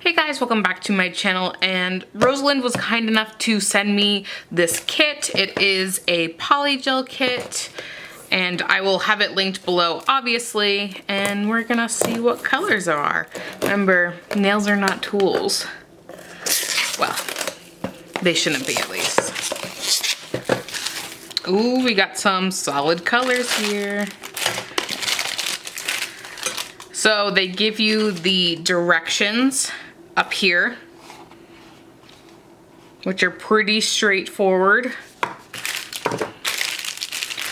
Hey guys, welcome back to my channel, and Rosalind was kind enough to send me this kit. It is a Polygel kit, and I will have it linked below, obviously, and we're gonna see what colors there are. Remember, nails are not tools. Well, they shouldn't be, at least. Ooh, we got some solid colors here. So they give you the directions up here, which are pretty straightforward.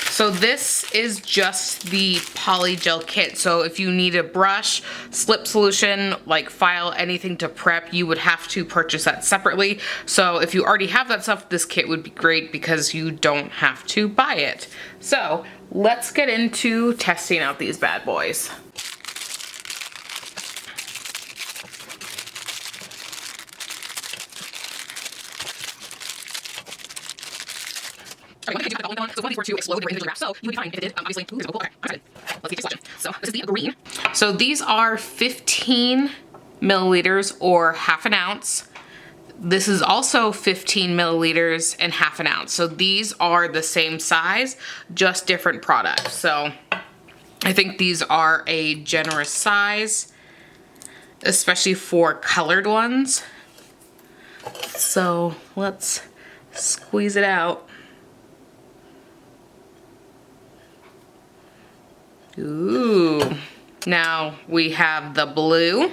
So this is just the Polygel kit. So if you need a brush, slip solution, like file, anything to prep, you would have to purchase that separately. So if you already have that stuff, this kit would be great because you don't have to buy it. So let's get into testing out these bad boys. One of these were to explode, they were individually wrapped, so you would be fine if it did. Obviously, ooh, there's a okay, I'm excited. Let's get swatches. So this is the green. So these are 15 milliliters or half an ounce. This is also 15 milliliters and half an ounce. So these are the same size, just different products. So I think these are a generous size, especially for colored ones. So let's squeeze it out. Ooh, now we have the blue.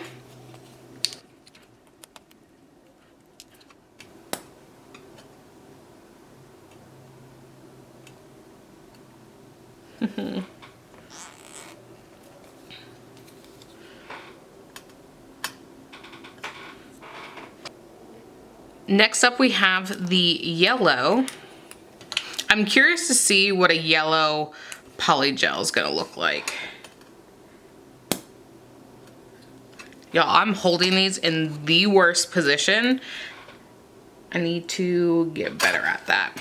Next up we have the yellow. I'm curious to see what a yellow Polygel is gonna look like. Y'all, I'm holding these in the worst position. I need to get better at that.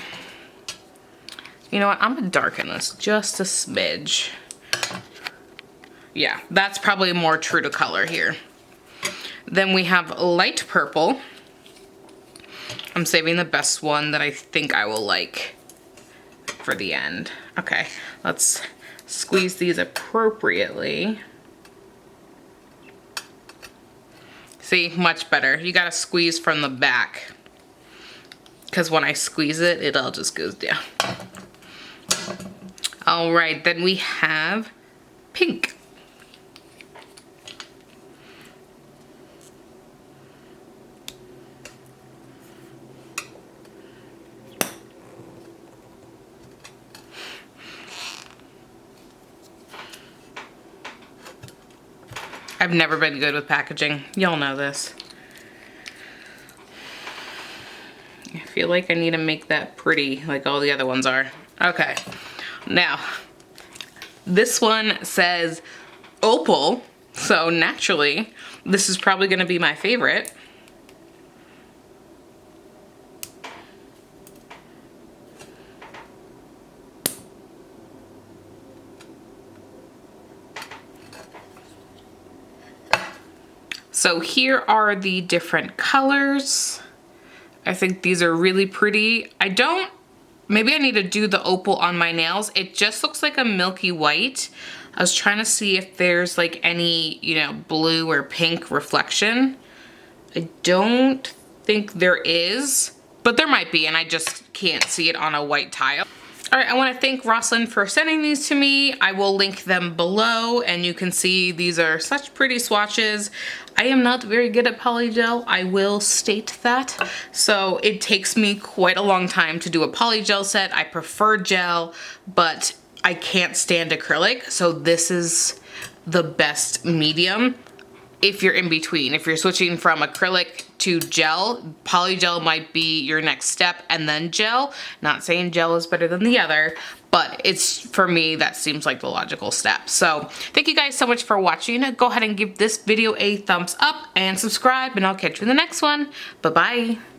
You know what, I'm gonna darken this just a smidge. Yeah, that's probably more true to color here. Then we have light purple. I'm saving the best one that I think I will like for the end. Okay, let's squeeze these appropriately. See, much better. You gotta squeeze from the back, because when I squeeze it, it all just goes down. All right, then we have pink. I've never been good with packaging. Y'all know this. I feel like I need to make that pretty like all the other ones are. Okay, now this one says opal, so naturally this is probably gonna be my favorite. So here are the different colors. I think these are really pretty. Maybe I need to do the opal on my nails. It just looks like a milky white. I was trying to see if there's like any, you know, blue or pink reflection. I don't think there is, but there might be, and I just can't see it on a white tile. All right, I want to thank Rosalind for sending these to me. I will link them below, and you can see these are such pretty swatches. I am not very good at Polygel, I will state that. So it takes me quite a long time to do a Polygel set. I prefer gel, but I can't stand acrylic, so this is the best medium. If you're in between, if you're switching from acrylic to gel, Polygel might be your next step, and then gel. Not saying gel is better than the other, but it's, for me, that seems like the logical step. So thank you guys so much for watching. Go ahead and give this video a thumbs up and subscribe, and I'll catch you in the next one. Bye-bye.